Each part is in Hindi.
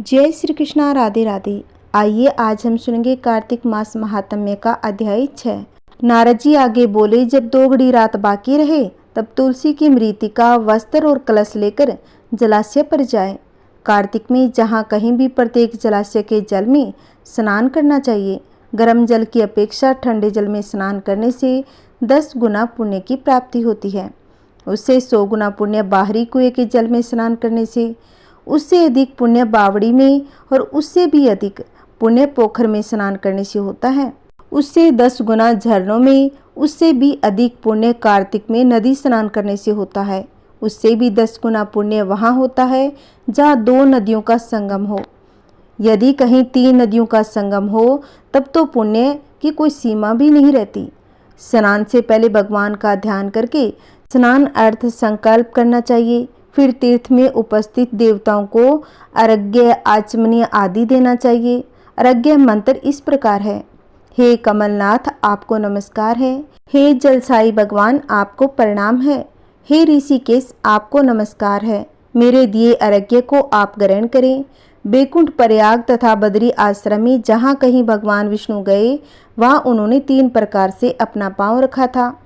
जय श्री कृष्णा, राधे राधे। आइए आज हम सुनेंगे कार्तिक मास महात्म्य का अध्याय 6। नारद जी आगे बोले, जब 2 घड़ी रात बाकी रहे तब तुलसी की मृतिका, वस्त्र और कलश लेकर जलाशय पर जाए। कार्तिक में जहाँ कहीं भी प्रत्येक जलाशय के जल में स्नान करना चाहिए। गर्म जल की अपेक्षा ठंडे जल में स्नान करने से 10 गुना पुण्य की प्राप्ति होती है। उससे 100 गुना पुण्य बाहरी कुएं के जल में स्नान करने से, उससे अधिक पुण्य बावड़ी में और उससे भी अधिक पुण्य पोखर में स्नान करने से होता है। उससे 10 गुना झरनों में, उससे भी अधिक पुण्य कार्तिक में नदी स्नान करने से होता है। उससे भी 10 गुना पुण्य वहाँ होता है जहाँ 2 नदियों का संगम हो। यदि कहीं 3 नदियों का संगम हो तब तो पुण्य की कोई सीमा भी नहीं रहती। स्नान से पहले भगवान का ध्यान करके स्नान अर्थ संकल्प करना चाहिए। फिर तीर्थ में उपस्थित देवताओं को अर्घ्य, आचमनीय आदि देना चाहिए। अर्घ्य मंत्र इस प्रकार है। हे कमलनाथ, आपको नमस्कार है। हे जलसाई भगवान, आपको प्रणाम है। हे ऋषिकेश, आपको नमस्कार है। मेरे दिए अर्घ्य को आप ग्रहण करें। बैकुंठ, प्रयाग तथा बद्री आश्रम में जहाँ कहीं भगवान विष्णु गए वहाँ उन्होंने 3 प्रकार से अपना पांव रखा था।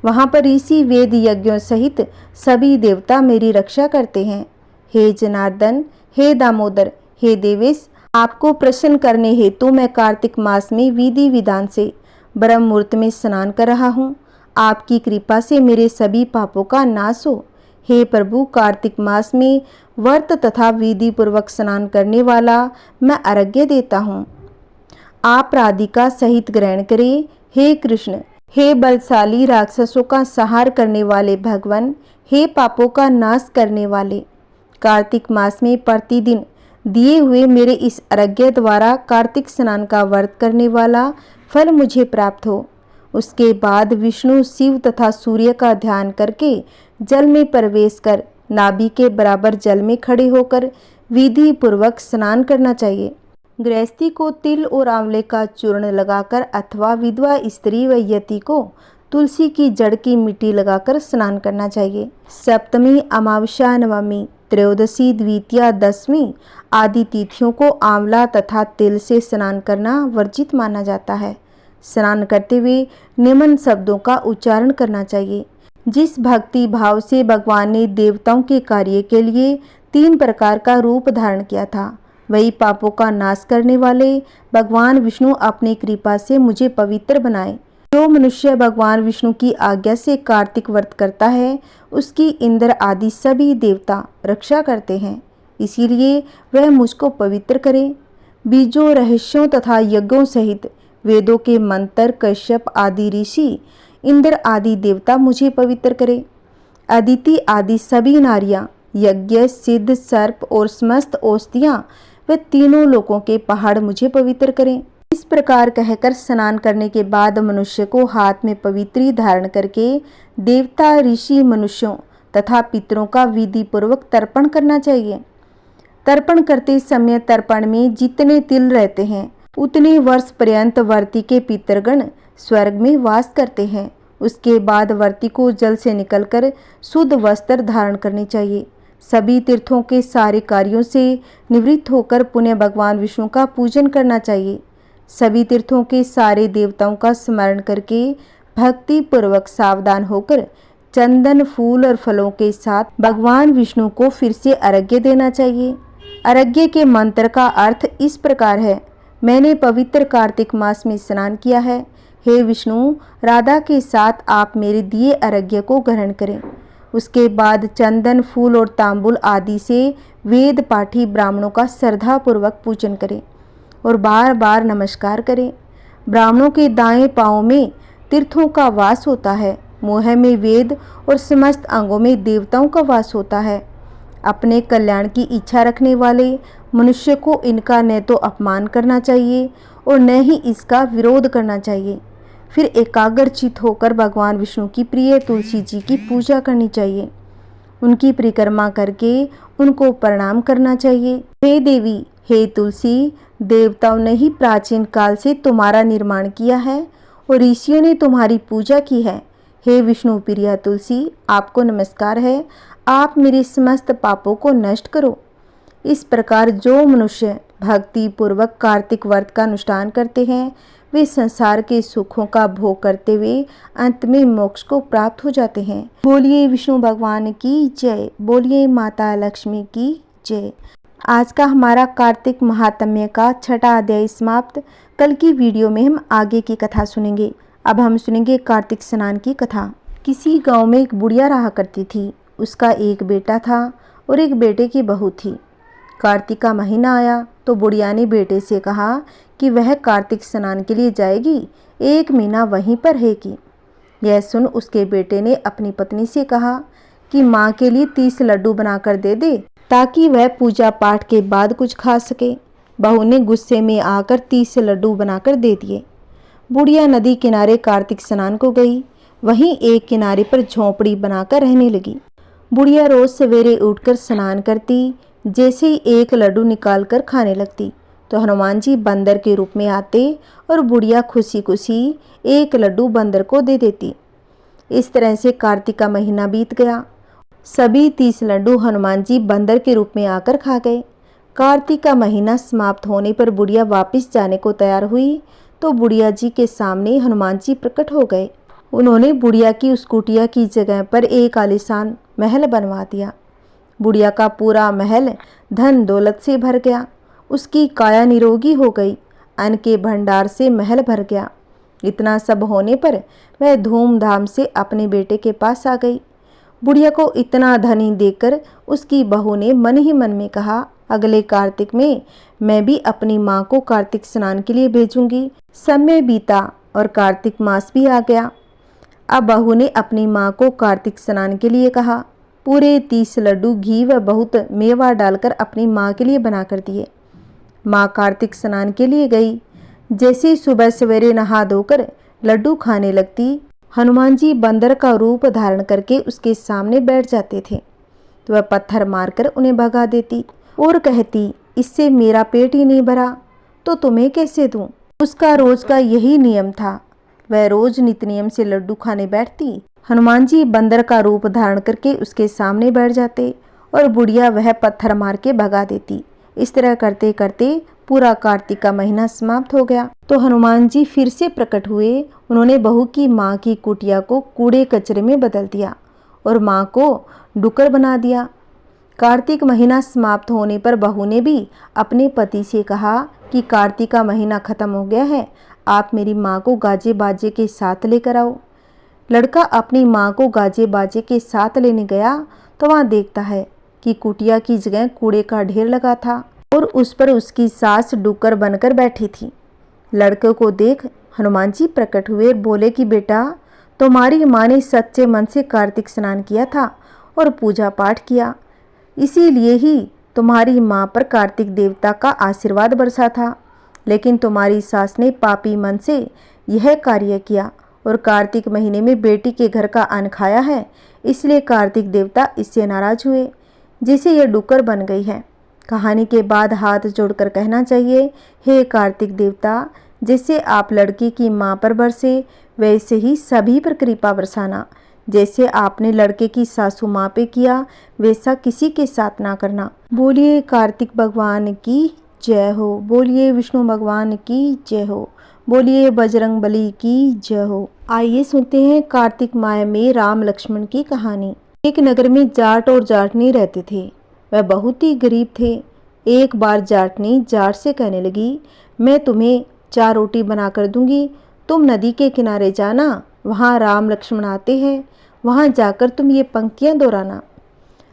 वहाँ पर ऋषि, वेद, यज्ञों सहित सभी देवता मेरी रक्षा करते हैं। हे जनार्दन, हे दामोदर, हे देवेश, आपको प्रसन्न करने हेतु मैं कार्तिक मास में विधि विधान से ब्रह्म मुहूर्त में स्नान कर रहा हूँ। आपकी कृपा से मेरे सभी पापों का नाश हो। हे प्रभु, कार्तिक मास में व्रत तथा विधि पूर्वक स्नान करने वाला मैं अर्घ्य देता हूँ। आप राधिका सहित ग्रहण करें। हे कृष्ण, हे बलशाली, राक्षसों का संहार करने वाले भगवान, हे पापों का नाश करने वाले, कार्तिक मास में प्रतिदिन दिए हुए मेरे इस अर्घ्य द्वारा कार्तिक स्नान का व्रत करने वाला फल मुझे प्राप्त हो। उसके बाद विष्णु, शिव तथा सूर्य का ध्यान करके जल में प्रवेश कर नाभि के बराबर जल में खड़े होकर विधि पूर्वक स्नान करना चाहिए। गृहस्थी को तिल और आंवले का चूर्ण लगाकर अथवा विधवा स्त्री व यति को तुलसी की जड़ की मिट्टी लगाकर स्नान करना चाहिए। सप्तमी, अमावस्या, नवमी, त्रयोदशी, द्वितीया, दशमी आदि तिथियों को आंवला तथा तिल से स्नान करना वर्जित माना जाता है। स्नान करते हुए निम्न शब्दों का उच्चारण करना चाहिए। जिस भक्ति भाव से भगवान ने देवताओं के कार्य के लिए 3 प्रकार का रूप धारण किया था, वही पापों का नाश करने वाले भगवान विष्णु अपनी कृपा से मुझे पवित्र बनाए। जो मनुष्य भगवान विष्णु की आज्ञा से कार्तिक व्रत करता है उसकी इंद्र आदि सभी देवता रक्षा करते हैं, इसीलिए वह मुझको पवित्र करे। बीजों, रहस्यों तथा यज्ञों सहित वेदों के मंत्र, कश्यप आदि ऋषि, इंद्र आदि देवता मुझे पवित्र करे। अदिति आदि सभी नारियां, यज्ञ, सिद्ध, सर्प और समस्त औषधियां वे तीनों लोकों के पहाड़ मुझे पवित्र करें। इस प्रकार कहकर स्नान करने के बाद मनुष्य को हाथ में पवित्री धारण करके देवता, ऋषि, मनुष्यों तथा पितरों का विधि पूर्वक तर्पण करना चाहिए। तर्पण करते समय तर्पण में जितने तिल रहते हैं उतने वर्ष पर्यंत वर्ती के पितरगण स्वर्ग में वास करते हैं। उसके बाद वर्ती को जल से निकलकर शुद्ध वस्त्र धारण करनी चाहिए। सभी तीर्थों के सारे कार्यों से निवृत्त होकर पुण्य भगवान विष्णु का पूजन करना चाहिए। सभी तीर्थों के सारे देवताओं का स्मरण करके भक्ति पूर्वक सावधान होकर चंदन, फूल और फलों के साथ भगवान विष्णु को फिर से अर्घ्य देना चाहिए। अर्घ्य के मंत्र का अर्थ इस प्रकार है। मैंने पवित्र कार्तिक मास में स्नान किया है। हे विष्णु, राधा के साथ आप मेरे दिए अर्घ्य को ग्रहण करें। उसके बाद चंदन, फूल और तांबुल आदि से वेद पाठी ब्राह्मणों का श्रद्धापूर्वक पूजन करें और बार बार नमस्कार करें। ब्राह्मणों के दाएं पांव में तीर्थों का वास होता है। मोह में वेद और समस्त अंगों में देवताओं का वास होता है। अपने कल्याण की इच्छा रखने वाले मनुष्य को इनका न तो अपमान करना चाहिए और न ही इसका विरोध करना चाहिए। फिर एकाग्रचित होकर भगवान विष्णु की प्रिय तुलसी जी की पूजा करनी चाहिए। उनकी परिक्रमा करके उनको प्रणाम करना चाहिए। हे देवी, हे तुलसी, देवताओं ने ही प्राचीन काल से तुम्हारा निर्माण किया है और ऋषियों ने तुम्हारी पूजा की है। हे विष्णु प्रिया तुलसी, आपको नमस्कार है। आप मेरे समस्त पापों को नष्ट करो। इस प्रकार जो मनुष्य भक्ति पूर्वक कार्तिक व्रत का अनुष्ठान करते हैं वे संसार के सुखों का भोग करते हुए अंत में मोक्ष को प्राप्त हो जाते हैं। बोलिए विष्णु भगवान की जय, बोलिए माता लक्ष्मी की जय। आज का हमारा कार्तिक महात्म्य का छठा अध्याय समाप्त। कल की वीडियो में हम आगे की कथा सुनेंगे। अब हम सुनेंगे कार्तिक स्नान की कथा। किसी गांव में एक बुढ़िया रहा करती थी। उसका एक बेटा था और एक बेटे की बहू थी। कार्तिक का महीना आया तो बुढ़िया ने बेटे से कहा कि वह कार्तिक स्नान के लिए जाएगी, 1 महीना वहीं पर रहेगी। यह सुन उसके बेटे ने अपनी पत्नी से कहा कि माँ के लिए 30 लड्डू बनाकर दे दे ताकि वह पूजा पाठ के बाद कुछ खा सके। बहू ने गुस्से में आकर 30 लड्डू बनाकर दे दिए। बुढ़िया नदी किनारे कार्तिक स्नान को गई। वहीं एक किनारे पर झोंपड़ी बनाकर रहने लगी। बुढ़िया रोज सवेरे उठकर स्नान करती। जैसे ही एक लड्डू निकालकर खाने लगती तो हनुमान जी बंदर के रूप में आते और बुढ़िया खुशी खुशी एक लड्डू बंदर को दे देती। इस तरह से कार्तिक का महीना बीत गया। सभी 30 लड्डू हनुमान जी बंदर के रूप में आकर खा गए। कार्तिक का महीना समाप्त होने पर बुढ़िया वापस जाने को तैयार हुई तो बुढ़िया जी के सामने हनुमान जी प्रकट हो गए। उन्होंने बुढ़िया की उस कुटिया की जगह पर एक आलीशान महल बनवा दिया। बुढ़िया का पूरा महल धन दौलत से भर गया। उसकी काया निरोगी हो गई। अन्न के भंडार से महल भर गया। इतना सब होने पर वह धूमधाम से अपने बेटे के पास आ गई। बुढ़िया को इतना धनी देखकर उसकी बहू ने मन ही मन में कहा, अगले कार्तिक में मैं भी अपनी माँ को कार्तिक स्नान के लिए भेजूंगी। समय बीता और कार्तिक मास भी आ गया। अब बहू ने अपनी माँ को कार्तिक स्नान के लिए कहा। पूरे 30 लड्डू घी व बहुत मेवा डालकर अपनी माँ के लिए बनाकर दिए। माँ कार्तिक स्नान के लिए गई। जैसे ही सुबह सवेरे नहा धोकर लड्डू खाने लगती, हनुमान जी बंदर का रूप धारण करके उसके सामने बैठ जाते थे तो वह पत्थर मारकर उन्हें भगा देती और कहती, इससे मेरा पेट ही नहीं भरा तो तुम्हें कैसे दूं। उसका रोज का यही नियम था। वह रोज नित नियम से लड्डू खाने बैठती। हनुमान जी बंदर का रूप धारण करके उसके सामने बैठ जाते और बुढ़िया वह पत्थर मार के भगा देती। इस तरह करते करते पूरा कार्तिक का महीना समाप्त हो गया तो हनुमान जी फिर से प्रकट हुए। उन्होंने बहू की माँ की कुटिया को कूड़े कचरे में बदल दिया और माँ को डुक्कर बना दिया। कार्तिक महीना समाप्त होने पर बहू ने भी अपने पति से कहा कि कार्तिक का महीना खत्म हो गया है, आप मेरी माँ को गाजे बाजे के साथ लेकर आओ। लड़का अपनी माँ को गाजे बाजे के साथ लेने गया तो वहाँ देखता है कि कुटिया की जगह कूड़े का ढेर लगा था और उस पर उसकी सास डुक्कर बनकर बैठी थी। लड़के को देख हनुमान जी प्रकट हुए और बोले कि बेटा, तुम्हारी माँ ने सच्चे मन से कार्तिक स्नान किया था और पूजा पाठ किया, इसीलिए ही तुम्हारी माँ पर कार्तिक देवता का आशीर्वाद बरसा था। लेकिन तुम्हारी सास ने पापी मन से यह कार्य किया और कार्तिक महीने में बेटी के घर का अन्न खाया है, इसलिए कार्तिक देवता इससे नाराज हुए, जिसे यह डुक्कर बन गई है। कहानी के बाद हाथ जोड़कर कहना चाहिए, हे कार्तिक देवता, जैसे आप लड़की की माँ पर बरसे वैसे ही सभी पर कृपा बरसाना। जैसे आपने लड़के की सासू माँ पे किया वैसा किसी के साथ ना करना। बोलिए कार्तिक भगवान की जय हो, बोलिए विष्णु भगवान की जय हो, बोलिए बजरंग बली की जय हो। आइए सुनते हैं कार्तिक माह में राम लक्ष्मण की कहानी। एक नगर में जाट और जाटनी रहते थे। वह बहुत ही गरीब थे। एक बार जाटनी जाट से कहने लगी, मैं तुम्हें 4 रोटी बनाकर दूंगी, तुम नदी के किनारे जाना, वहाँ राम लक्ष्मण आते हैं, वहाँ जाकर तुम ये पंक्तियाँ दोहराना।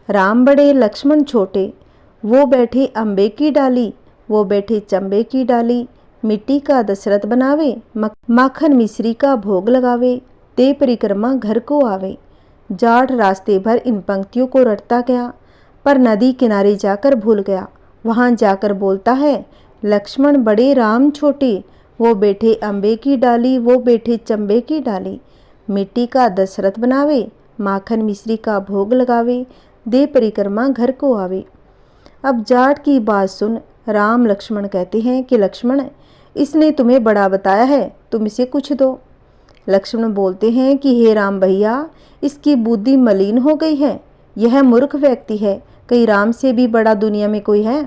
राम बड़े लक्ष्मण छोटे, वो बैठे अम्बे की डाली, वो बैठे चंबे की डाली, मिट्टी का दशरथ बनावे, माखन मिश्री का भोग लगावे, ते परिक्रमा घर को आवे। जाट रास्ते भर इन पंक्तियों को रटता गया पर नदी किनारे जाकर भूल गया। वहां जाकर बोलता है, लक्ष्मण बड़े राम छोटे, वो बैठे अम्बे की डाली, वो बैठे चंबे की डाली, मिट्टी का दशरथ बनावे, माखन मिश्री का भोग लगावे, दे परिक्रमा घर को आवे। अब जाट की बात सुन राम लक्ष्मण कहते हैं कि लक्ष्मण, इसने तुम्हें बड़ा बताया है, तुम इसे कुछ दो। लक्ष्मण बोलते हैं कि हे राम भैया, इसकी बुद्धि मलिन हो गई है, यह मूर्ख व्यक्ति है, कहीं राम से भी बड़ा दुनिया में कोई है?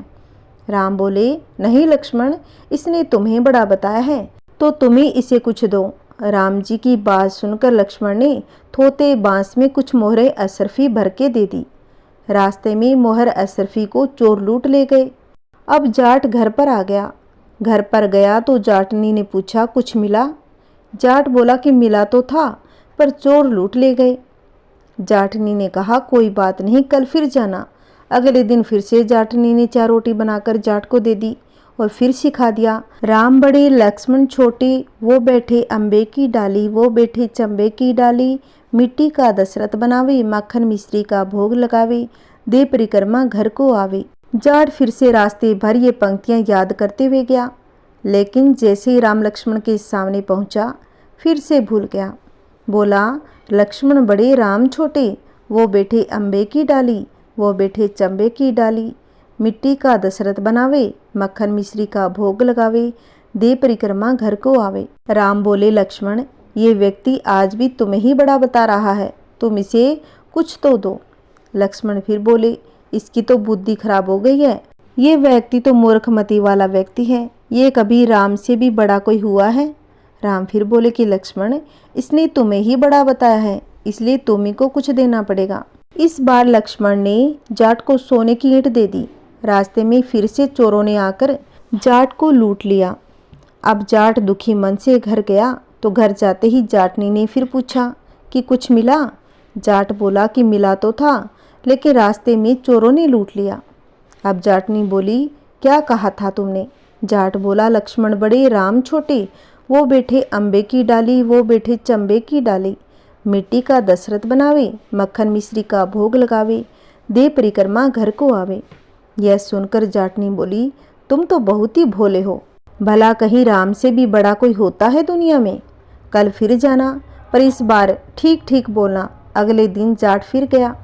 राम बोले, नहीं लक्ष्मण, इसने तुम्हें बड़ा बताया है तो तुम्हें इसे कुछ दो। राम जी की बात सुनकर लक्ष्मण ने थोते बांस में कुछ मोहरे अशरफी भर के दे दी। रास्ते में मोहर अशरफी को चोर लूट ले गए। अब जाट घर पर आ गया। घर पर गया तो जाटनी ने पूछा, कुछ मिला? जाट बोला कि मिला तो था, पर चोर लूट ले गए। जाटनी ने कहा, कोई बात नहीं, कल फिर जाना। अगले दिन फिर से जाटनी ने 4 रोटी बनाकर जाट को दे दी और फिर सिखा दिया, राम बड़े लक्ष्मण छोटे, वो बैठे अम्बे की डाली, वो बैठे चंबे की डाली, मिट्टी का दशरथ बनावे, माखन मिश्री का भोग लगावे, दे परिक्रमा घर को आवे। जाट फिर से रास्ते भर ये पंक्तियां याद करते हुए गया, लेकिन जैसे ही राम लक्ष्मण के सामने पहुंचा फिर से भूल गया। बोला, लक्ष्मण बड़े राम छोटे, वो बैठे अम्बे की डाली, वो बैठे चंबे की डाली, मिट्टी का दशरथ बनावे, मक्खन मिश्री का भोग लगावे, दे परिक्रमा घर को आवे। राम बोले, लक्ष्मण ये व्यक्ति आज भी तुम्हें ही बड़ा बता रहा है, तुम इसे कुछ तो दो। लक्ष्मण फिर बोले, इसकी तो बुद्धि खराब हो गई है, ये व्यक्ति तो मूर्खमती वाला व्यक्ति है, ये कभी राम से भी बड़ा कोई हुआ है? राम फिर बोले कि लक्ष्मण, इसने तुम्हें ही बड़ा बताया है, इसलिए तुम्ही को कुछ देना पड़ेगा। इस बार लक्ष्मण ने जाट को सोने की ईंट दे दी। रास्ते में फिर से चोरों ने आकर जाट को लूट लिया। अब जाट दुखी मन से घर गया तो घर जाते ही जाटनी ने फिर पूछा कि कुछ मिला? जाट बोला कि मिला तो था, लेकिन रास्ते में चोरों ने लूट लिया। अब जाटनी बोली, क्या कहा था तुमने? जाट बोला, लक्ष्मण बड़े राम छोटे, वो बैठे अम्बे की डाली, वो बैठे चंबे की डाली, मिट्टी का दशरथ बनावे, मक्खन मिश्री का भोग लगावे, दे परिक्रमा घर को आवे। यह सुनकर जाटनी बोली, तुम तो बहुत ही भोले हो, भला कहीं राम से भी बड़ा कोई होता है दुनिया में? कल फिर जाना, पर इस बार ठीक ठीक बोलना। अगले दिन जाट फिर गया।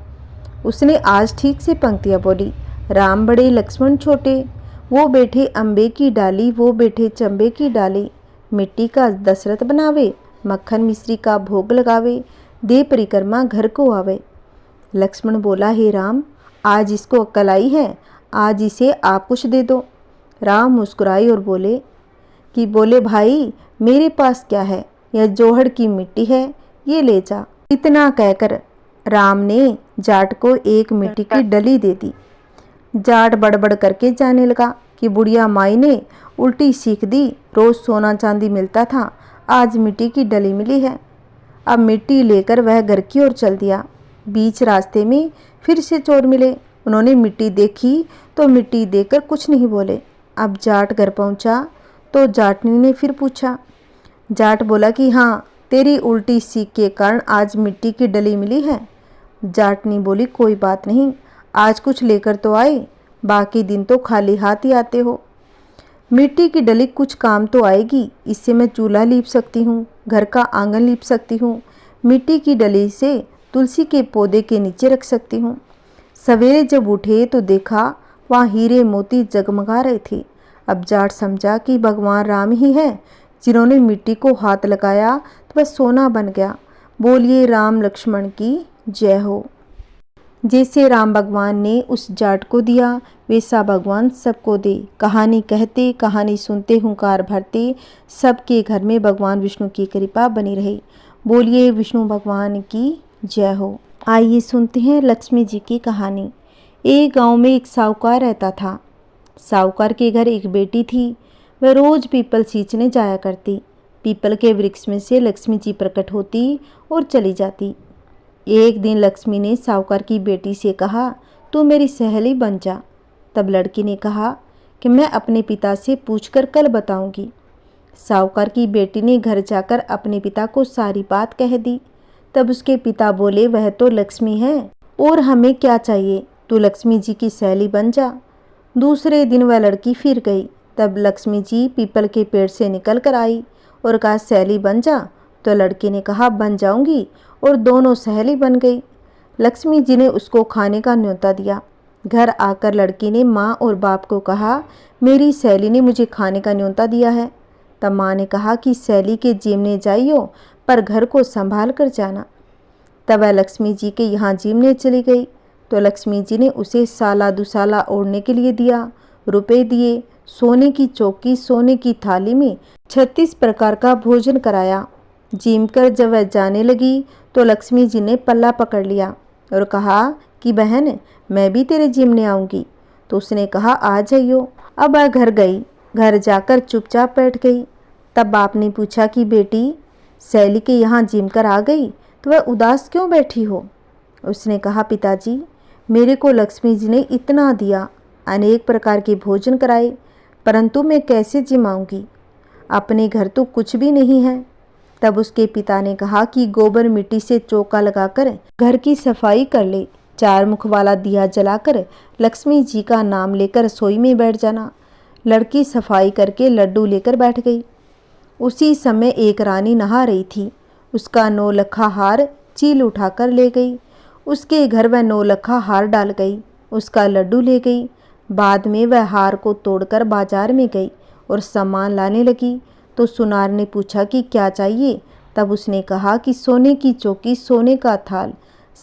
उसने आज ठीक से पंक्तियाँ बोली, राम बड़े लक्ष्मण छोटे, वो बैठे अम्बे की डाली, वो बैठे चंबे की डाली, मिट्टी का दशरथ बनावे, मक्खन मिश्री का भोग लगावे, दे परिक्रमा घर को आवे। लक्ष्मण बोला, हे राम, आज इसको अक्ल आई है, आज इसे आप कुछ दे दो। राम मुस्कुराए और बोले भाई, मेरे पास क्या है, यह जोहड़ की मिट्टी है, ये ले जा। इतना कहकर राम ने जाट को एक मिट्टी की डली दे दी। जाट बड़बड़ करके जाने लगा कि बुढ़िया माई ने उल्टी सीख दी, रोज सोना चांदी मिलता था, आज मिट्टी की डली मिली है। अब मिट्टी लेकर वह घर की ओर चल दिया। बीच रास्ते में फिर से चोर मिले। उन्होंने मिट्टी देखी तो मिट्टी देकर कुछ नहीं बोले। अब जाट घर पहुंचा तो जाटनी ने फिर पूछा। जाट बोला कि हाँ, तेरी उल्टी सीख के कारण आज मिट्टी की डली मिली है। जाटनी बोली, कोई बात नहीं, आज कुछ लेकर तो आए, बाकी दिन तो खाली हाथ ही आते हो। मिट्टी की डली कुछ काम तो आएगी, इससे मैं चूल्हा लीप सकती हूँ, घर का आंगन लीप सकती हूँ, मिट्टी की डली से तुलसी के पौधे के नीचे रख सकती हूँ। सवेरे जब उठे तो देखा वहाँ हीरे मोती जगमगा रहे थे। अब जाट समझा कि भगवान राम ही है, जिन्होंने मिट्टी को हाथ लगाया तो वह सोना बन गया। बोलिए राम लक्ष्मण की जय हो। जैसे राम भगवान ने उस जाट को दिया, वैसा भगवान सबको दे। कहानी कहते, कहानी सुनते, हुंकार भरते, सबके घर में भगवान विष्णु की कृपा बनी रहे। बोलिए विष्णु भगवान की जय हो। आइए सुनते हैं लक्ष्मी जी की कहानी। एक गांव में एक साहूकार रहता था। साहूकार के घर एक बेटी थी। वह रोज पीपल सींचने जाया करती। पीपल के वृक्ष में से लक्ष्मी जी प्रकट होती और चली जाती। एक दिन लक्ष्मी ने साहूकार की बेटी से कहा, तू मेरी सहेली बन जा। तब लड़की ने कहा कि मैं अपने पिता से पूछकर कल बताऊंगी। साहूकार की बेटी ने घर जाकर अपने पिता को सारी बात कह दी। तब उसके पिता बोले, वह तो लक्ष्मी है और हमें क्या चाहिए, तू लक्ष्मी जी की सहेली बन जा। दूसरे दिन वह लड़की फिर गई। तब लक्ष्मी जी पीपल के पेड़ से निकल कर आई और कहा, सहेली बन जा। तो लड़की ने कहा, बन जाऊंगी, और दोनों सहेली बन गई। लक्ष्मी जी ने उसको खाने का न्योता दिया। घर आकर लड़की ने माँ और बाप को कहा, मेरी सहेली ने मुझे खाने का न्योता दिया है। तब माँ ने कहा कि सहेली के जीमने जाइयो, पर घर को संभाल कर जाना। तब वह लक्ष्मी जी के यहाँ जीमने चली गई। तो लक्ष्मी जी ने उसे साला दुसाला ओढ़ने के लिए दिया, रुपए दिए, सोने की चौकी, सोने की थाली में 36 प्रकार का भोजन कराया। जिम कर जब वह जाने लगी तो लक्ष्मी जी ने पल्ला पकड़ लिया और कहा कि बहन, मैं भी तेरे जिमने आऊँगी। तो उसने कहा आ जाइयो। अब वह घर गई। घर जाकर चुपचाप बैठ गई। तब बाप ने पूछा कि बेटी, सैली के यहाँ जिम कर आ गई तो वह उदास क्यों बैठी हो? उसने कहा पिताजी, मेरे को लक्ष्मी जी ने इतना दिया, अनेक प्रकार के भोजन कराए, परंतु मैं कैसे जिम आऊँगी? अपने घर तो कुछ भी नहीं है। तब उसके पिता ने कहा कि गोबर मिट्टी से चौका लगाकर घर की सफाई कर ले, 4 मुख वाला दिया जलाकर लक्ष्मी जी का नाम लेकर रसोई में बैठ जाना। लड़की सफाई करके लड्डू लेकर बैठ गई। उसी समय एक रानी नहा रही थी। उसका 9 लखा हार चील उठाकर ले गई। उसके घर वह 9 लखा हार डाल गई, उसका लड्डू ले गई। बाद में वह हार को तोड़कर बाजार में गई और सामान लाने लगी। तो सुनार ने पूछा कि क्या चाहिए? तब उसने कहा कि सोने की चौकी, सोने का थाल,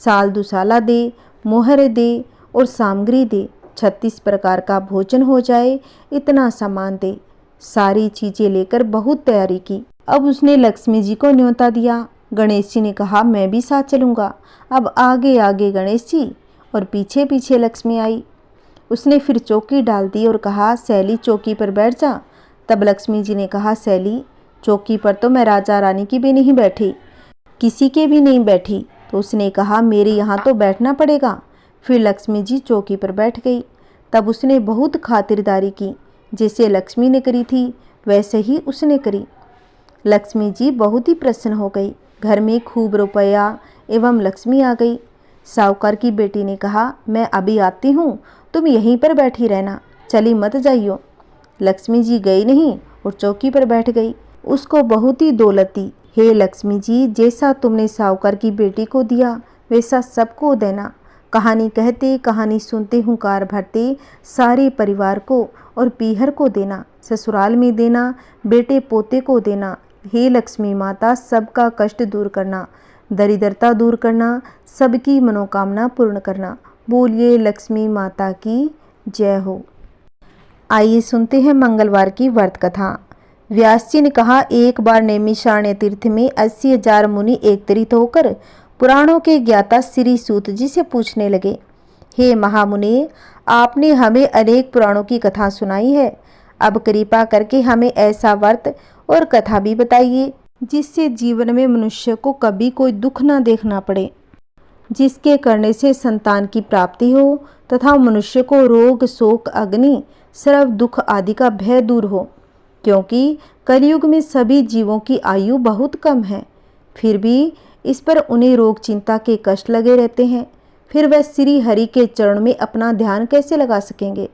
साल दुसाला दे, मोहर दे और सामग्री दे, 36 प्रकार का भोजन हो जाए, इतना सामान दे। सारी चीजें लेकर बहुत तैयारी की। अब उसने लक्ष्मी जी को न्योता दिया। गणेश जी ने कहा मैं भी साथ चलूँगा। अब आगे आगे गणेश जी और पीछे पीछे लक्ष्मी आई। उसने फिर चौकी डाल दी और कहा सैली चौकी पर बैठ जा। तब लक्ष्मी जी ने कहा सैली, चौकी पर तो मैं राजा रानी की भी नहीं बैठी, किसी के भी नहीं बैठी। तो उसने कहा मेरे यहाँ तो बैठना पड़ेगा। फिर लक्ष्मी जी चौकी पर बैठ गई। तब उसने बहुत खातिरदारी की, जैसे लक्ष्मी ने करी थी वैसे ही उसने करी। लक्ष्मी जी बहुत ही प्रसन्न हो गई। घर में खूब रुपया एवं लक्ष्मी आ गई। साहूकार की बेटी ने कहा मैं अभी आती हूँ, तुम यहीं पर बैठी रहना, चली मत जाइयो। लक्ष्मी जी गई नहीं और चौकी पर बैठ गई। उसको बहुत ही दौलत दी। हे लक्ष्मी जी, जैसा तुमने साहूकार की बेटी को दिया वैसा सबको देना। कहानी कहते कहानी सुनते हुंकार भरते सारे परिवार को और पीहर को देना, ससुराल में देना, बेटे पोते को देना। हे लक्ष्मी माता, सबका कष्ट दूर करना, दरिद्रता दूर करना, सबकी मनोकामना पूर्ण करना। बोलिए लक्ष्मी माता की जय हो। आइए सुनते हैं मंगलवार की व्रत कथा। व्यास जी ने कहा एक बार नैमिषारण्य तीर्थ में 80,000 मुनि एकत्रित होकर पुराणों के ज्ञाता श्री सूत जी से पूछने लगे, हे महामुनि, आपने हमें अनेक पुराणों की कथा सुनाई है, अब कृपा करके हमें ऐसा व्रत और कथा भी बताइए जिससे जीवन में मनुष्य को कभी कोई दुख ना देखना पड़े, जिसके करने से संतान की प्राप्ति हो तथा मनुष्य को रोग शोक अग्नि सर्व दुख आदि का भय दूर हो। क्योंकि कलयुग में सभी जीवों की आयु बहुत कम है, फिर भी इस पर उन्हें रोग चिंता के कष्ट लगे रहते हैं। फिर वह श्री हरि के चरण में अपना ध्यान कैसे लगा सकेंगे?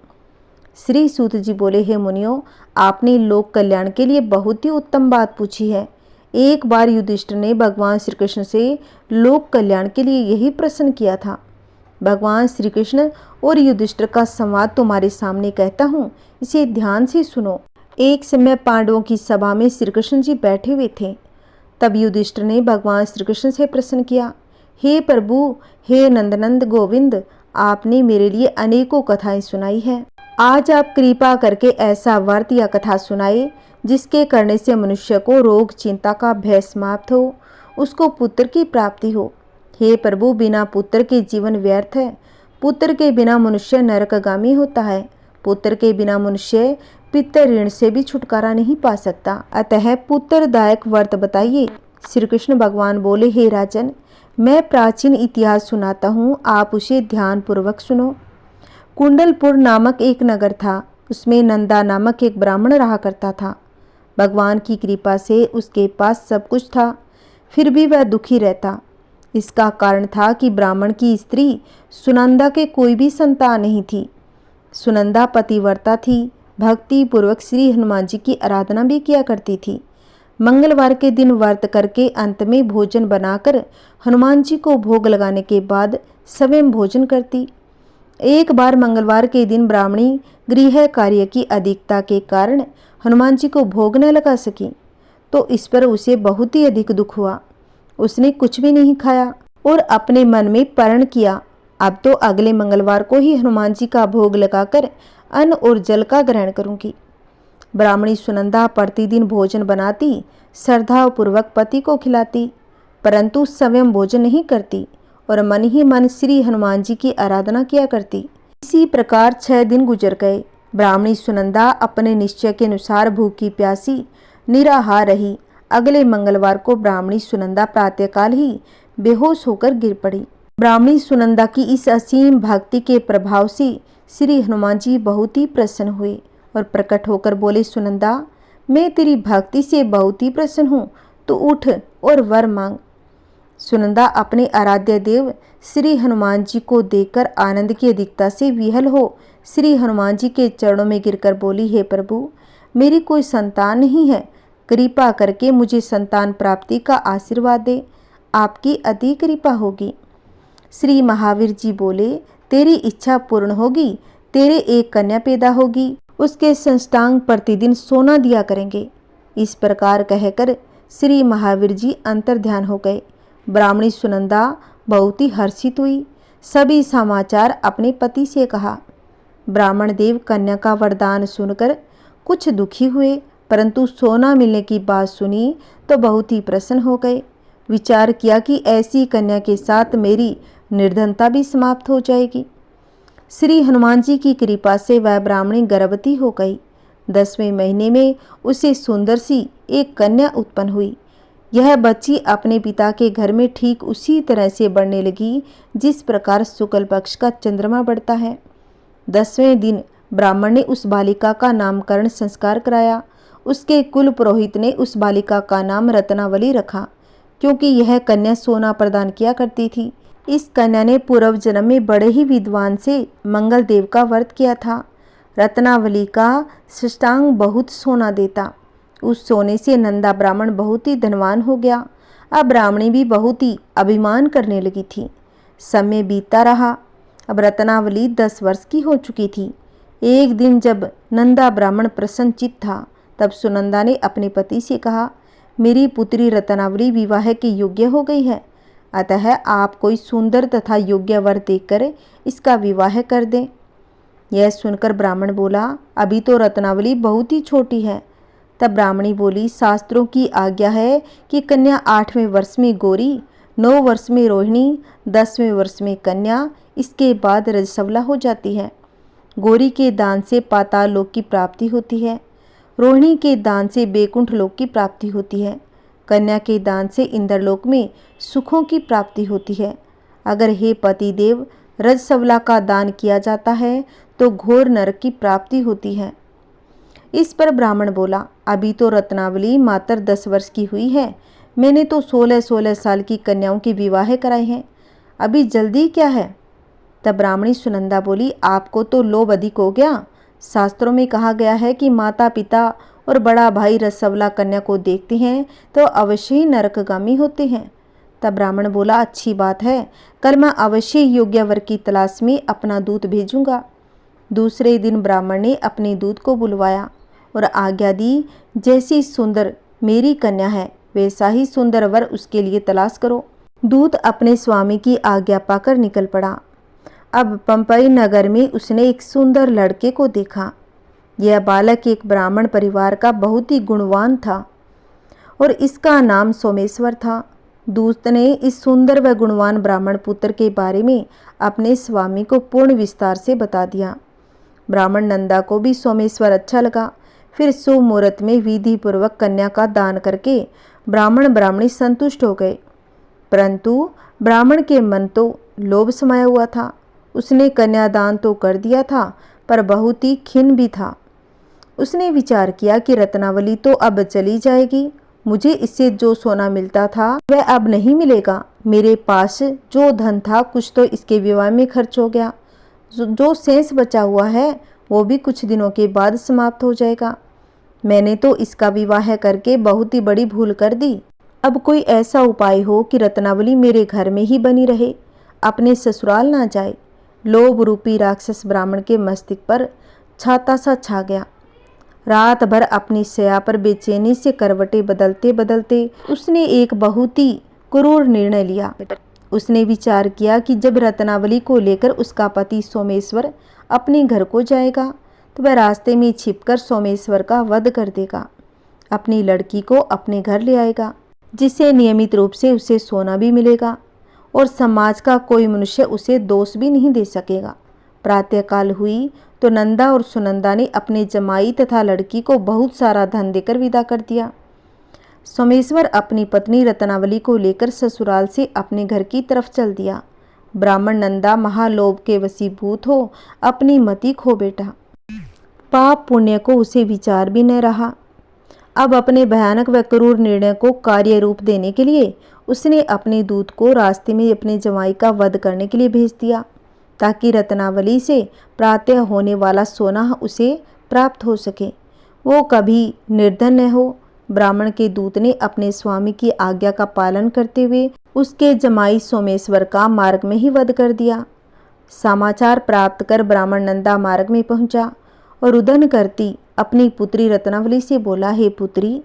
श्री सूत जी बोले, हे मुनियों, आपने लोक कल्याण के लिए बहुत ही उत्तम बात पूछी है। एक बार युधिष्ठिर ने भगवान श्री कृष्ण से लोक कल्याण के लिए यही प्रश्न किया था। भगवान श्री कृष्ण और युधिष्ठिर का संवाद तुम्हारे सामने कहता हूँ, इसे ध्यान से सुनो। एक समय पांडवों की सभा में श्री कृष्ण जी बैठे हुए थे। तब युधिष्ठिर ने भगवान श्री कृष्ण से प्रश्न किया, हे प्रभु, हे नंदनंद गोविंद, आपने मेरे लिए अनेकों कथाएं सुनाई है। आज आप कृपा करके ऐसा व्रत या कथा सुनाए जिसके करने से मनुष्य को रोग चिंता का भय समाप्त हो, उसको पुत्र की प्राप्ति हो। हे प्रभु, बिना पुत्र के जीवन व्यर्थ है। पुत्र के बिना मनुष्य नरकगामी होता है। पुत्र के बिना मनुष्य पितर ऋण से भी छुटकारा नहीं पा सकता। अतः पुत्रदायक व्रत बताइए। श्री कृष्ण भगवान बोले, हे राजन, मैं प्राचीन इतिहास सुनाता हूँ, आप उसे ध्यान पूर्वक सुनो। कुंडलपुर नामक एक नगर था। उसमें नंदा नामक एक ब्राह्मण रहा करता था। भगवान की कृपा से उसके पास सब कुछ था, फिर भी वह दुखी रहता। इसका कारण था कि ब्राह्मण की स्त्री सुनंदा के कोई भी संतान नहीं थी। सुनंदा पतिव्रता थी, भक्ति पूर्वक श्री हनुमान जी की आराधना भी किया करती थी। मंगलवार के दिन व्रत करके अंत में भोजन बनाकर हनुमान जी को भोग लगाने के बाद स्वयं भोजन करती। एक बार मंगलवार के दिन ब्राह्मणी गृह कार्य की अधिकता के कारण हनुमान जी को भोग न लगा सकी, तो इस पर उसे बहुत ही अधिक दुख हुआ। उसने कुछ भी नहीं खाया और अपने मन में प्रण किया अब तो अगले मंगलवार को ही हनुमान जी का भोग लगाकर अन्न और जल का ग्रहण करूंगी। ब्राह्मणी सुनंदा प्रतिदिन भोजन बनाती, श्रद्धापूर्वक पति को खिलाती, परंतु स्वयं भोजन नहीं करती और मन ही मन श्री हनुमान जी की आराधना किया करती। इसी प्रकार 6 दिन गुजर गए। ब्राह्मणी सुनंदा अपने निश्चय के अनुसार भूखी प्यासी निराहार रही। अगले मंगलवार को ब्राह्मणी सुनंदा प्रातःकाल ही बेहोश होकर गिर पड़ी। ब्राह्मणी सुनंदा की इस असीम भक्ति के प्रभाव से श्री हनुमान जी बहुत ही प्रसन्न हुए और प्रकट होकर बोले, सुनंदा, मैं तेरी भक्ति से बहुत ही प्रसन्न हूँ, तो उठ और वर मांग। सुनंदा अपने आराध्य देव श्री हनुमान जी को देखकर आनंद की अधिकता से विहल हो श्री हनुमान जी के चरणों में गिरकर बोली, हे प्रभु, मेरी कोई संतान नहीं है, कृपा करके मुझे संतान प्राप्ति का आशीर्वाद दे, आपकी अति कृपा होगी। श्री महावीर जी बोले, तेरी इच्छा पूर्ण होगी, तेरे एक कन्या पैदा होगी, उसके संस्तांग प्रतिदिन सोना दिया करेंगे। इस प्रकार कहकर श्री महावीर जी अंतर ध्यान हो गए। ब्राह्मणी सुनंदा बहुत ही हर्षित हुई। सभी समाचार अपने पति से कहा। ब्राह्मण देव कन्या का वरदान सुनकर कुछ दुखी हुए, परंतु सोना मिलने की बात सुनी तो बहुत ही प्रसन्न हो गए। विचार किया कि ऐसी कन्या के साथ मेरी निर्धनता भी समाप्त हो जाएगी। श्री हनुमान जी की कृपा से वह ब्राह्मणी गर्भवती हो गई। 10वें महीने में उसे सुंदर सी एक कन्या उत्पन्न हुई। यह बच्ची अपने पिता के घर में ठीक उसी तरह से बढ़ने लगी जिस प्रकार शुक्ल पक्ष का चंद्रमा बढ़ता है। 10वें दिन ब्राह्मण ने उस बालिका का नामकरण संस्कार कराया। उसके कुल पुरोहित ने उस बालिका का नाम रत्नावली रखा, क्योंकि यह कन्या सोना प्रदान किया करती थी। इस कन्या ने पूर्व जन्म में बड़े ही विद्वान से मंगल देव का व्रत किया था। रत्नावली का साष्टांग बहुत सोना देता। उस सोने से नंदा ब्राह्मण बहुत ही धनवान हो गया। अब ब्राह्मणी भी बहुत ही अभिमान करने लगी थी। समय बीतता रहा। अब रत्नावली 10 वर्ष की हो चुकी थी। एक दिन जब नंदा ब्राह्मण प्रसन्नचित्त था, तब सुनंदा ने अपने पति से कहा, मेरी पुत्री रत्नावली विवाह के योग्य हो गई है, अतः आप कोई सुंदर तथा योग्य वर देकर इसका विवाह कर दें। यह सुनकर ब्राह्मण बोला, अभी तो रत्नावली बहुत ही छोटी है। तब ब्राह्मणी बोली, शास्त्रों की आज्ञा है कि कन्या 8वें वर्ष में गौरी, 9 वर्ष में रोहिणी, 10वें वर्ष में कन्या, इसके बाद रजस्वला हो जाती है। गौरी के दान से पाताल लोक की प्राप्ति होती है, रोहिणी के दान से बैकुंठ लोक की प्राप्ति होती है, कन्या के दान से इंद्रलोक में सुखों की प्राप्ति होती है। अगर हे पति देव रजस्वला का दान किया जाता है तो घोर नरक की प्राप्ति होती है। इस पर ब्राह्मण बोला, अभी तो रत्नावली मात्र 10 वर्ष की हुई है, मैंने तो 16-16 साल की कन्याओं के विवाह कराए हैं, अभी जल्दी क्या है। तब ब्राह्मणी सुनंदा बोली, आपको तो लोभ अधिक हो गया। शास्त्रों में कहा गया है कि माता पिता और बड़ा भाई रजस्वला कन्या को देखते हैं तो अवश्य ही नरकगामी होते हैं। तब ब्राह्मण बोला, अच्छी बात है, कल मैं अवश्य योग्य वर की तलाश में अपना दूत भेजूंगा। दूसरे दिन ब्राह्मण ने अपने दूत को बुलवाया और आज्ञा दी, जैसी सुंदर मेरी कन्या है वैसा ही सुंदर वर उसके लिए तलाश करो। दूत अपने स्वामी की आज्ञा पाकर निकल पड़ा। अब पंपई नगर में उसने एक सुंदर लड़के को देखा। यह बालक एक ब्राह्मण परिवार का बहुत ही गुणवान था और इसका नाम सोमेश्वर था। दूत ने इस सुंदर व गुणवान ब्राह्मण पुत्र के बारे में अपने स्वामी को पूर्ण विस्तार से बता दिया। ब्राह्मण नंदा को भी सोमेश्वर अच्छा लगा। फिर शुभ मुहूर्त में विधि पूर्वक कन्या का दान करके ब्राह्मण ब्राह्मणी संतुष्ट हो गए, परंतु ब्राह्मण के मन तो लोभ समाया हुआ था। उसने कन्यादान तो कर दिया था, पर बहुत ही खिन्न भी था। उसने विचार किया कि रत्नावली तो अब चली जाएगी, मुझे इससे जो सोना मिलता था वह अब नहीं मिलेगा। मेरे पास जो धन था कुछ तो इसके विवाह में खर्च हो गया, जो शेष बचा हुआ है वो भी कुछ दिनों के बाद समाप्त हो जाएगा। मैंने तो इसका विवाह करके बहुत ही बड़ी भूल कर दी। अब कोई ऐसा उपाय हो कि रत्नावली मेरे घर में ही बनी रहे, अपने ससुराल ना जाए। लोभ रूपी राक्षस ब्राह्मण के मस्तिष्क पर छाता सा छा गया। रात भर अपनी शैया पर बेचैनी से करवटें बदलते बदलते उसने एक बहुत ही क्रूर निर्णय लिया। उसने विचार किया कि जब रत्नावली को लेकर उसका पति सोमेश्वर अपने घर को जाएगा तो वह रास्ते में छिपकर सोमेश्वर का वध कर देगा, अपनी लड़की को अपने घर ले आएगा, जिससे नियमित रूप से उसे सोना भी मिलेगा और समाज का कोई मनुष्य उसे दोष भी नहीं दे सकेगा। प्रातःकाल हुई तो नंदा और सुनंदा ने अपने जमाई तथा लड़की को बहुत सारा धन देकर विदा कर दिया। सोमेश्वर अपनी पत्नी रत्नावली को लेकर ससुराल से अपने घर की तरफ चल दिया। ब्राह्मण नंदा महालोभ के वशीभूत हो अपनी मति खो बैठा। पाप पुण्य को उसे विचार भी न रहा। अब अपने भयानक व क्रूर निर्णय को कार्य रूप देने के लिए उसने अपने दूत को रास्ते में अपने जमाई का वध करने के लिए भेज दिया, ताकि रत्नावली से प्रातः होने वाला सोना उसे प्राप्त हो सके, वो कभी निर्धन न हो। ब्राह्मण के दूत ने अपने स्वामी की आज्ञा का पालन करते हुए उसके जमाई सोमेश्वर का मार्ग में ही वध कर दिया। समाचार प्राप्त कर ब्राह्मण नंदा मार्ग में पहुंचा और रुदन करती अपनी पुत्री रत्नावली से बोला, हे पुत्री,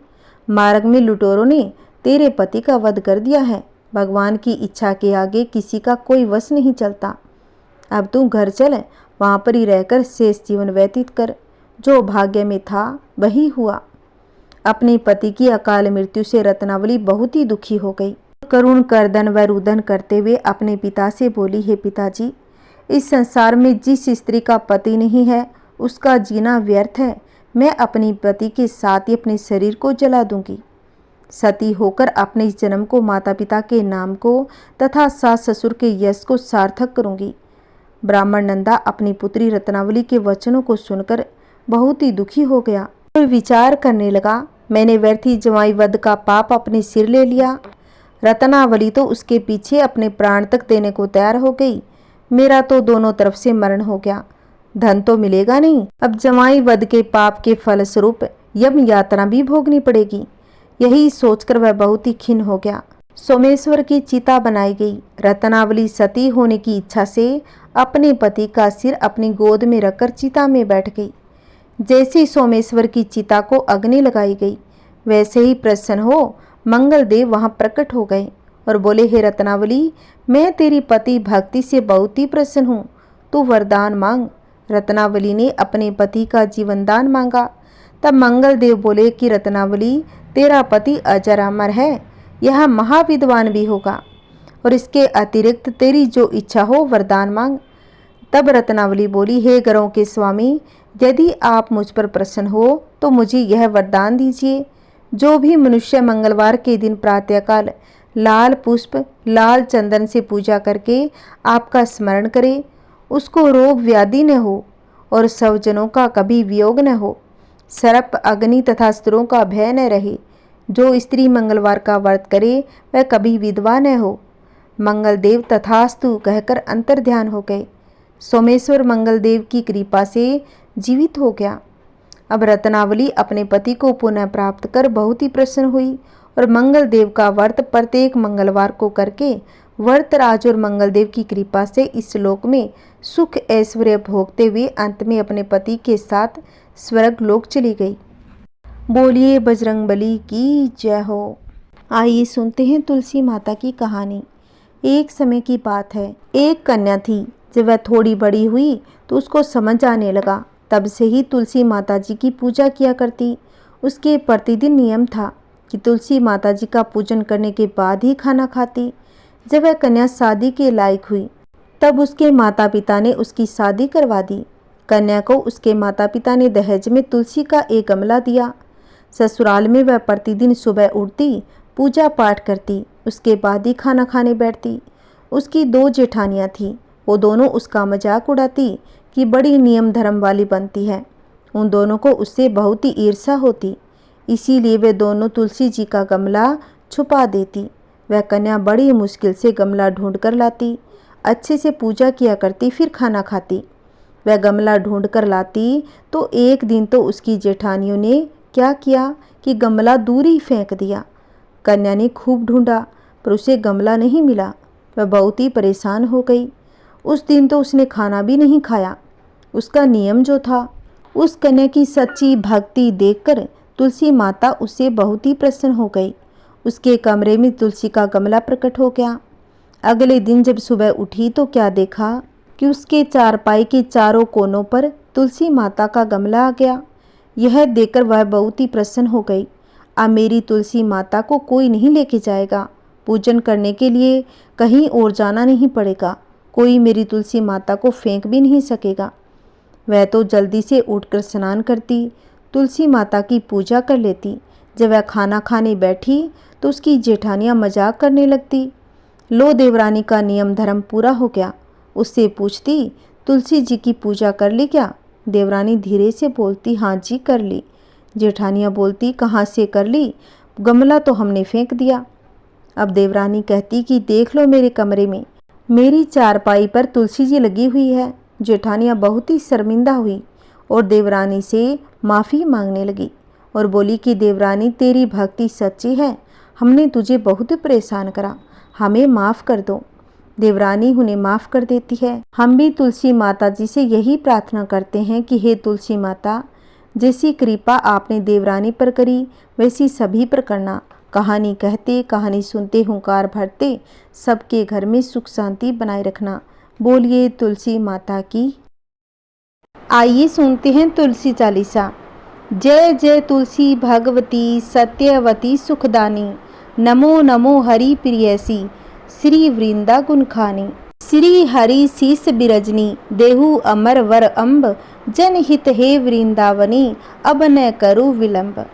मार्ग में लुटेरों ने तेरे पति का वध कर दिया है। भगवान की इच्छा के आगे किसी का कोई वश नहीं चलता। अब तू घर चल, वहाँ पर ही रहकर शेष जीवन व्यतीत कर। जो भाग्य में था वही हुआ। अपने पति की अकाल मृत्यु से रत्नावली बहुत ही दुखी हो गई। करुण कर्दन व रुदन करते हुए अपने पिता से बोली, हे पिताजी, इस संसार में जिस स्त्री का पति नहीं है उसका जीना व्यर्थ है। मैं अपनी पति के साथ ही अपने शरीर को जला दूंगी। सती होकर अपने इस जन्म को माता पिता के नाम को तथा सास ससुर के यश को सार्थक करूंगी। ब्राह्मण नंदा अपनी पुत्री रत्नावली के वचनों को सुनकर बहुत ही दुखी हो गया और विचार करने लगा, मैंने व्यर्थ ही जमाई वध का पाप अपने सिर ले लिया। रत्नावली तो उसके पीछे अपने प्राण तक देने को तैयार हो गई। मेरा तो दोनों तरफ से मरण हो गया। धन तो मिलेगा नहीं, अब जमाई वध के पाप के फलस्वरूप यम यातना भी भोगनी पड़ेगी। यही सोचकर वह बहुत ही खिन्न हो गया। सोमेश्वर की चिता बनाई गई। रत्नावली सती होने की इच्छा से अपने पति का सिर अपनी गोद में रखकर चिता में बैठ गई। जैसे ही सोमेश्वर की चिता को अग्नि लगाई गई, वैसे ही प्रसन्न हो मंगल देव वहां प्रकट हो गए और बोले, हे रत्नावली, मैं तेरी पति भक्ति से बहुत ही प्रसन्न हूँ, तू वरदान मांग। रत्नावली ने अपने पति का जीवन दान मांगा। तब मंगल देव बोले कि रत्नावली, तेरा पति अजर अमर है, यह महाविद्वान भी होगा और इसके अतिरिक्त तेरी जो इच्छा हो वरदान मांग। तब रत्नावली बोली, हे गरों के स्वामी, यदि आप मुझ पर प्रसन्न हो तो मुझे यह वरदान दीजिए, जो भी मनुष्य मंगलवार के दिन प्रातःकाल लाल पुष्प लाल चंदन से पूजा करके आपका स्मरण करे, उसको रोग व्याधि न हो और स्वजनों का कभी वियोग न हो, सर्प अग्नि तथा स्त्रों का भय न रहे। जो स्त्री मंगलवार का व्रत करे वह कभी विधवा न हो। मंगल देव तथास्तु कहकर अंतर्ध्यान हो गए। सोमेश्वर मंगल देव की कृपा से जीवित हो गया। अब रत्नावली अपने पति को पुनः प्राप्त कर बहुत ही प्रसन्न हुई और मंगल देव का व्रत प्रत्येक मंगलवार को करके व्रतराज और मंगल देव की कृपा से इस लोक में सुख ऐश्वर्य भोगते हुए अंत में अपने पति के साथ स्वर्ग लोक चली गई। बोलिए बजरंगबली की जय हो। आइए सुनते हैं तुलसी माता की कहानी। एक समय की बात है, एक कन्या थी। जब वह थोड़ी बड़ी हुई तो उसको समझ आने लगा। तब से ही तुलसी माता जी की पूजा किया करती। उसके प्रतिदिन नियम था कि तुलसी माता जी का पूजन करने के बाद ही खाना खाती। जब वह कन्या शादी के लायक हुई तब उसके माता पिता ने उसकी शादी करवा दी। कन्या को उसके माता पिता ने दहेज में तुलसी का एक गमला दिया। ससुराल में वह प्रतिदिन सुबह उठती, पूजा पाठ करती, उसके बाद ही खाना खाने बैठती। उसकी 2 जेठानियाँ थीं। वो दोनों उसका मजाक उड़ाती कि बड़ी नियम धर्म वाली बनती है। उन दोनों को उससे बहुत ही ईर्ष्या होती, इसीलिए वे दोनों तुलसी जी का गमला छुपा देती। वह कन्या बड़ी मुश्किल से गमला ढूंढ कर लाती, अच्छे से पूजा किया करती, फिर खाना खाती। वह गमला ढूंढ कर लाती तो एक दिन तो उसकी जेठानियों ने क्या किया कि गमला दूर ही फेंक दिया। कन्या ने खूब ढूंढा पर उसे गमला नहीं मिला। वह बहुत ही परेशान हो गई। उस दिन तो उसने खाना भी नहीं खाया। उसका नियम जो था, उस कन्या की सच्ची भक्ति देखकर तुलसी माता उससे बहुत ही प्रसन्न हो गई। उसके कमरे में तुलसी का गमला प्रकट हो गया। अगले दिन जब सुबह उठी तो क्या देखा कि उसके चारपाई के चारों कोनों पर तुलसी माता का गमला आ गया। यह देखकर वह बहुत ही प्रसन्न हो गई। अब मेरी तुलसी माता को कोई नहीं लेके जाएगा, पूजन करने के लिए कहीं और जाना नहीं पड़ेगा, कोई मेरी तुलसी माता को फेंक भी नहीं सकेगा। वह तो जल्दी से उठकर स्नान करती, तुलसी माता की पूजा कर लेती। जब वह खाना खाने बैठी तो उसकी जेठानियाँ मजाक करने लगती। लो देवरानी का नियम धर्म पूरा हो गया। उससे पूछती, तुलसी जी की पूजा कर ली क्या? देवरानी धीरे से बोलती, हाँ जी कर ली। जेठानियाँ बोलती, कहाँ से कर ली? गमला तो हमने फेंक दिया। अब देवरानी कहती कि देख लो मेरे कमरे में मेरी चारपाई पर तुलसी जी लगी हुई है। जेठानियाँ बहुत ही शर्मिंदा हुई और देवरानी से माफ़ी मांगने लगी और बोली कि देवरानी तेरी भक्ति सच्ची है, हमने तुझे बहुत परेशान करा, हमें माफ़ कर दो। देवरानी उन्हें माफ़ कर देती है। हम भी तुलसी माता जी से यही प्रार्थना करते हैं कि हे तुलसी माता, जैसी कृपा आपने देवरानी पर करी वैसी सभी पर करना। कहानी कहते, कहानी सुनते, हुंकार भरते सबके घर में सुख शांति बनाए रखना। बोलिए तुलसी माता की। आइए सुनते हैं तुलसी चालीसा। जय जय तुलसी भगवती सत्यवती सुखदानी, नमो नमो हरि प्रियसी श्री वृंदा गुणखानी। श्री हरि शीस बिरजनी देहु अमर वर अम्ब, जनहित हे वृंदावनी अब न करो विलंब।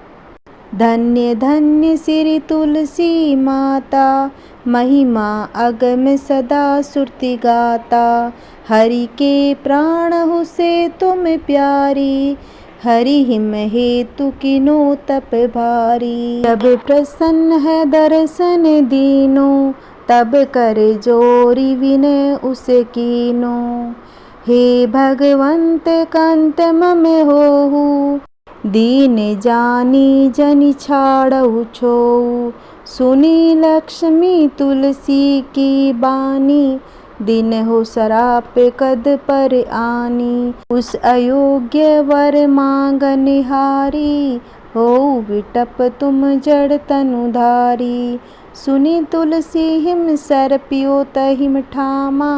धन्य धन्य श्री तुलसी माता, महिमा अगम सदा सुरति गाता। हरि के प्राण हो से तुम प्यारी, हरि हिम हेतु किनो तप भारी। जब प्रसन्न है दर्शन दीनो, तब करे जोरी विनय उसे कीनो। हे भगवंत कंत मम होहु, दीन जानी जनि छाड़हु छोऊ। सुनी लक्ष्मी तुलसी की बानी, दिन हो सराप कद पर आनी। उस अयोग्य वर मांगन हारी, हो विटप तुम जड़ तनुधारी। सुनी तुलसी हिम सर पियो तहिम ठामा,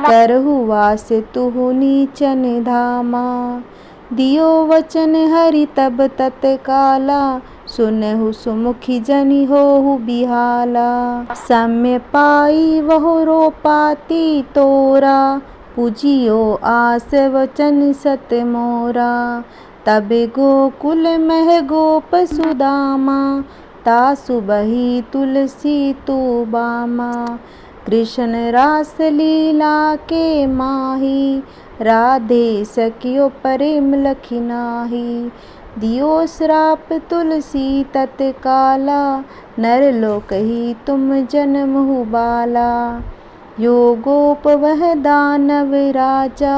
करहु वास तुहु नीचन धामा। दियो वचन हरि तब तत्काला, सुनहु सुमुखी जनि होहु बिहाला। सम्य पाई वह रो पाती तोरा, पूजियो आस वचन सत मोरा। तब गोकुल मह गोप सुदामा, तासु बही तुलसी तू बामा। कृष्ण रास लीला के माही, राधे सखियो प्रेम लखी नाही। दियो श्राप तुलसी तत्काला, नर लोक ही तुम जन्महु बाला। यो गोप वह दानव राजा,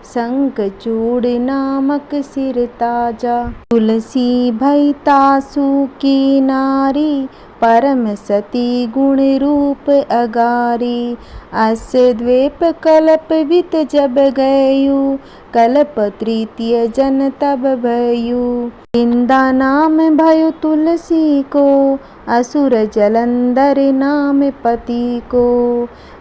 शंखचूड़ नामक सिर ताजा। तुलसी भई तासु की नारी, परम सती गुण रूप अगारी। अस द्वीप कल्प बीत जब गयु, कल्प तृतीय जन तब भयु। वृंदा नाम भयो तुलसी को, असुर जलंधर नाम पति को।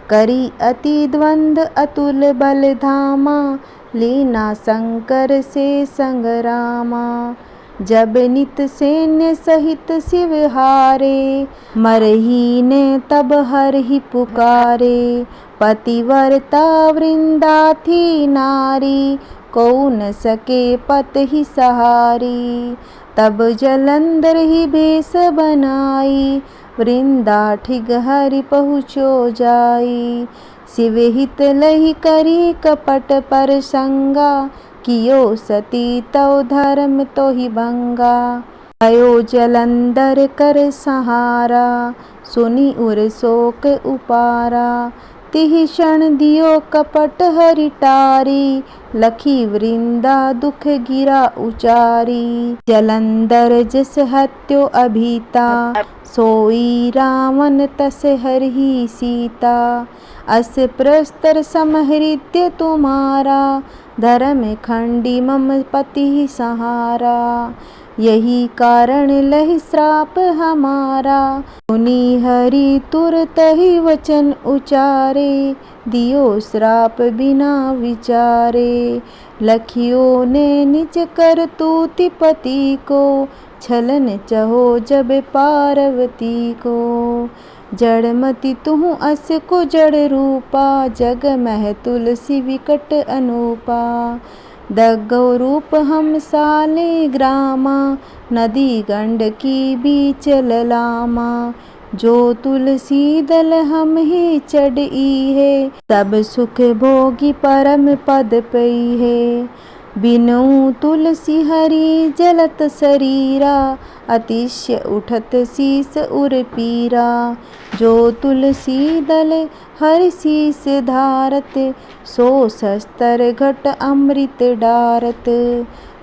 करी अति द्वंद अतुल बल धामा, लीना शंकर से संग्रामा। जब नित सैन्य सहित शिव हारे, मरही ने तब हर ही पुकारे। पतिव्रता वृंदा थी नारी, को न सके पत ही सहारी। तब जलंधर ही भेष बनाई, वृंदा ठिग हरि पहुँचो जाई। शिव हित लहि करी कपट पर संगा, कियो सती तव धर्म तो ही भंगा। भयो जलंधर कर सहारा, सुनी उर शोक उपारा। तिहि क्षण दियो कपट हरि टारी, लखी वृंदा दुख गिरा उचारी। जलंधर जस हत्यो अभीता, सोई रावण तस हरहि सीता। अस प्रस्तर समहृत्य तुम्हारा, धर्म खंडी मम पति सहारा। यही कारण लहि श्राप हमारा। मुनि हरि तुरत ही वचन उचारे, दियो श्राप बिना विचारे। लखियो ने निज करतूति पति को, छलन चहो जब पार्वती को। जड़मति तुहु अस को जड़ रूपा, जग मह तुलसी विकट अनूपा। दग्गो रूप हम साले ग्रामा, नदी गंड की बीच ललामा। जो तुलसी दल हम ही चढ़ी है, सब सुख भोगी परम पद पई है। बिनु तुलसी हरि जलत शरीरा, अतिशय उठत शीस उर पीरा। जो तुलसी दल हरि शीस धारत, सो शस्त्र घट अमृत डारत।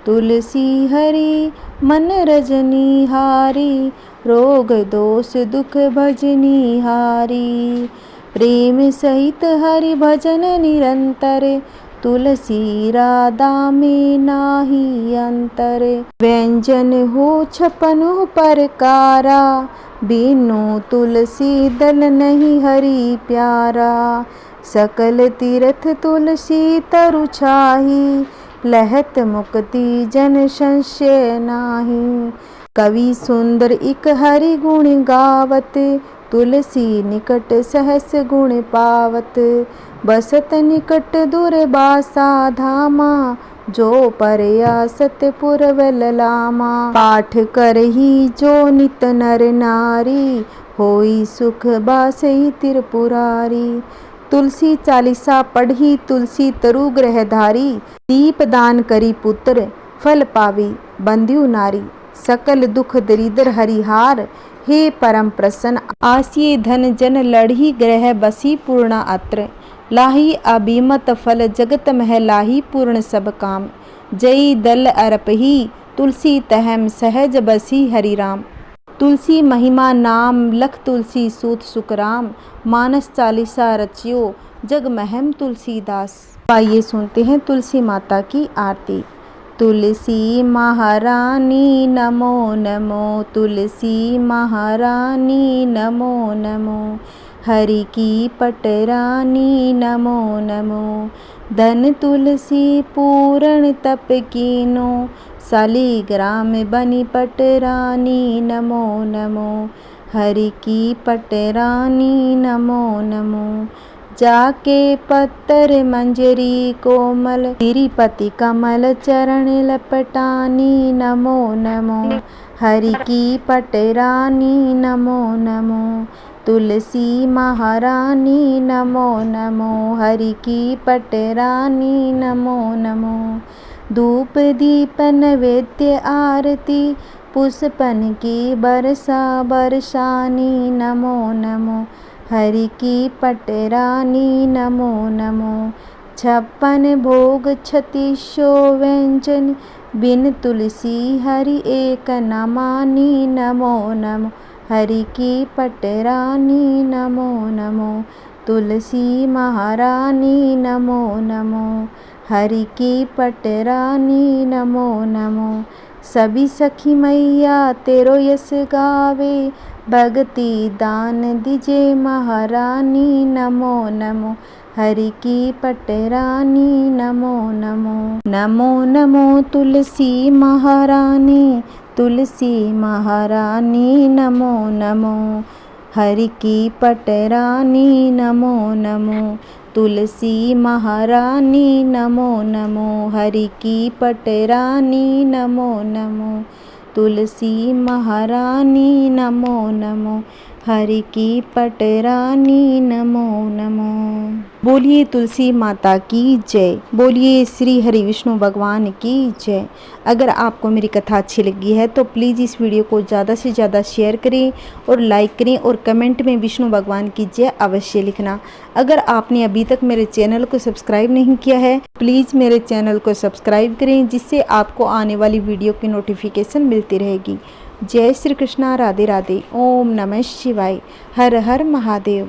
तुलसी हरि मन रजनी हारी, रोग दोष दुख भजनी हारी। प्रेम सहित हरि भजन निरंतर, तुलसी राधा में नाही अंतर। व्यंजन हो छपनु परकारा, बिनु तुलसी दल नहीं हरि प्यारा। सकल तीर्थ तुलसी तरु छाही, लहत मुक्ति जन संशय नाही। कवि सुंदर इक हरि गुण गावत, तुलसी निकट सहस गुण पावत। बसत निकट दुर्वासा धामा, जो परयासत पुरव ललामा। पाठ करही जो नित नर नारी, होई सुख बासई त्रिपुरारी। तुलसी चालीसा पढ़ी तुलसी तरु ग्रहधारी, दीप दान करी पुत्र फल पावी बंध्यु नारी। सकल दुख दरिद्र हरिहार, हे परम प्रसन्न आसिये धन जन लढ़ी ग्रह बसी पूर्णा अत्र। लाही अभिमत फल जगत मह लाही पूर्ण सब काम। जई दल अरपही तुलसी तहम सहज बसी हरि राम। तुलसी महिमा नाम लख तुलसी सूत सुखराम, मानस चालीसा रचियो जग महम तुलसीदास। आइए सुनते हैं तुलसी माता की आरती। तुलसी महारानी नमो नमो, तुलसी महारानी नमो नमो। हरि की पटरानी नमो नमो। धन तुलसी पूर्ण तप कीनो, शालिग्राम बनी पटरानी नमो नमो। हरि की पटरानी नमो नमो। जाके पत्तर मंजरी कोमल, तिरुपति कमल चरण लपटानी नमो नमो। हरि की पटरानी नमो नमो। तुलसी महारानी नमो नमो। हरि की पटरानी नमो नमो। धूप दीप नैवेद्य आरती, पुष्पन की बरसा बरसानी नमो नमो। हरि की पटरानी नमो नमो। 56 भोग 36 व्यंजन, बिन तुलसी हरि एक न मानी नमो नमो। हरि की पटरानी नमो नमो। तुलसी महारानी नमो नमो। हरि की पटरानी नमो नमो। सभी सखी मैया तेरो यश गावे, भक्ति दान दीजे महारानी नमो नमो। हरि की पटरानी नमो नमो। नमो नमो तुलसी महारानी, तुलसी महारानी नमो नमो। हरि की पटरानी नमो नमो। तुलसी महारानी नमो नमो। हरि की पटरानी नमो नमो। तुलसी महारानी नमो नमो। हरि की पटरानी नमो नमो। बोलिए तुलसी माता की जय। बोलिए श्री हरि विष्णु भगवान की जय। अगर आपको मेरी कथा अच्छी लगी है तो प्लीज़ इस वीडियो को ज़्यादा से ज़्यादा शेयर करें और लाइक करें और कमेंट में विष्णु भगवान की जय अवश्य लिखना। अगर आपने अभी तक मेरे चैनल को सब्सक्राइब नहीं किया है, प्लीज़ मेरे चैनल को सब्सक्राइब करें, जिससे आपको आने वाली वीडियो की नोटिफिकेशन मिलती रहेगी। जय श्री कृष्णा, राधे राधे। ओम नमः शिवाय। हर हर महादेव।